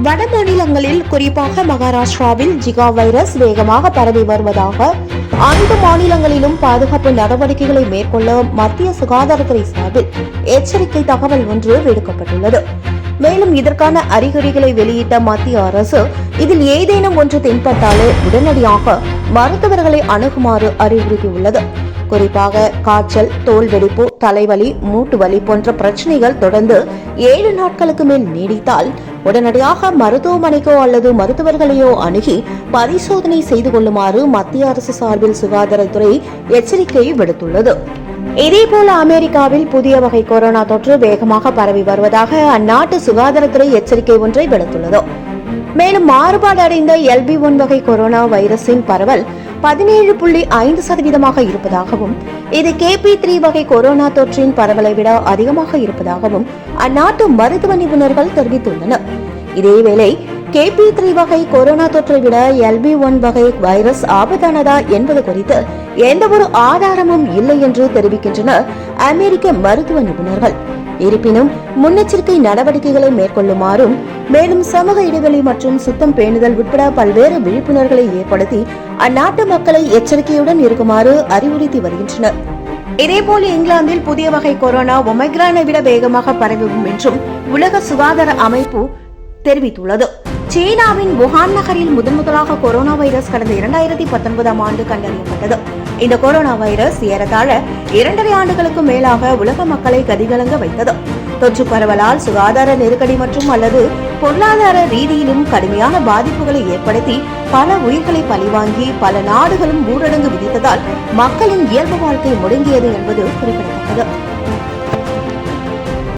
வட மாநிலங்களில் குறிப்பாக மகாராஷ்டிராவில் ஜிகா வைரஸ் வேகமாக பரவி வருவதாக அனைத்து மாநிலங்களிலும் பாதுகாப்பு நடவடிக்கைகளை மேற்கொள்ள மத்திய சுகாதாரத்துறை சார்பில் எச்சரிக்கை தகவல் ஒன்று விடுக்கப்பட்டுள்ளது. மேலும் இதற்கான அறிகுறிகளை வெளியிட்ட மத்திய அரசு இதில் ஏதேனும் ஒன்று தென்பட்டாலே உடனடியாக மருத்துவர்களை அணுகுமாறு அறிவுறுத்தியுள்ளது. குறிப்பாக காய்ச்சல், தோல் வெடிப்பு, தலைவலி, மூட்டு வலி போன்ற பிரச்சனைகள் தொடர்ந்து 7 நாட்களுக்கு மேல் நீடித்தால் உடனடியாக மருத்துவமனைக்கோ அல்லது மருத்துவர்களையோ அணுகி பரிசோதனை செய்து கொள்ளுமாறு மத்திய அரசு சார்பில் சுகாதாரத்துறை எச்சரிக்கை விடுத்துள்ளது. இதேபோல அமெரிக்காவில் புதிய வகை கொரோனா தொற்று வேகமாக பரவி வருவதாக அந்நாட்டு சுகாதாரத்துறை எச்சரிக்கை ஒன்றை விடுத்துள்ளது. மேலும் மாறுபாடு அடைந்த LB1 வகை கொரோனா வைரஸின் பரவல் 17.5% இருப்பதாகவும் இது KP3 வகை கொரோனா தொற்றின் பரவலை விட அதிகமாக இருப்பதாகவும் அந்நாட்டு மருத்துவ நிபுணர்கள் தெரிவித்துள்ளனர். இதேவேளை KP3 வகை கொரோனா தொற்றை விட LB1 வகை வைரஸ் ஆபத்தானதா என்பது குறித்து எந்தவொரு ஆதாரமும் இல்லை என்று தெரிவிக்கின்றனர் அமெரிக்க மருத்துவ நிபுணர்கள். இருப்பினும் முன்னெச்சரிக்கை நடவடிக்கைகளை மேற்கொள்ளுமாறும் மேலும் சமூக இடைவெளி மற்றும் சுத்தம் பேணுதல் உட்பட பல்வேறு விழிப்புணர்வுகளை ஏற்படுத்தி அந்நாட்டு மக்களை எச்சரிக்கையுடன் இருக்குமாறு அறிவுறுத்தி வருகின்றனர். இதேபோல் இங்கிலாந்தில் புதிய வகை கொரோனா ஒமைக்ரானை விட வேகமாக பரவும் என்றும் உலக சுகாதார அமைப்பு தெரிவித்துள்ளது. சீனாவின் வுஹான் நகரில் முதலாக கொரோனா வைரஸ் கடந்த 2019 ஆண்டு கண்டறியப்பட்டது. இந்த கொரோனா வைரஸ் ஏறத்தாழ 2.5 ஆண்டுகளுக்கு மேலாக உலக மக்களை கதிகலங்க வைத்தது. தொற்று பரவலால் சுகாதார நெருக்கடி மற்றும் அல்லது பொருளாதார ரீதியிலும் கடுமையான பாதிப்புகளை ஏற்படுத்தி பல உயிர்களை பழிவாங்கி பல நாடுகளும் ஊரடங்கு விதித்ததால் மக்களின் இயல்பு வாழ்க்கை முடங்கியது என்பது குறிப்பிடத்தக்கது.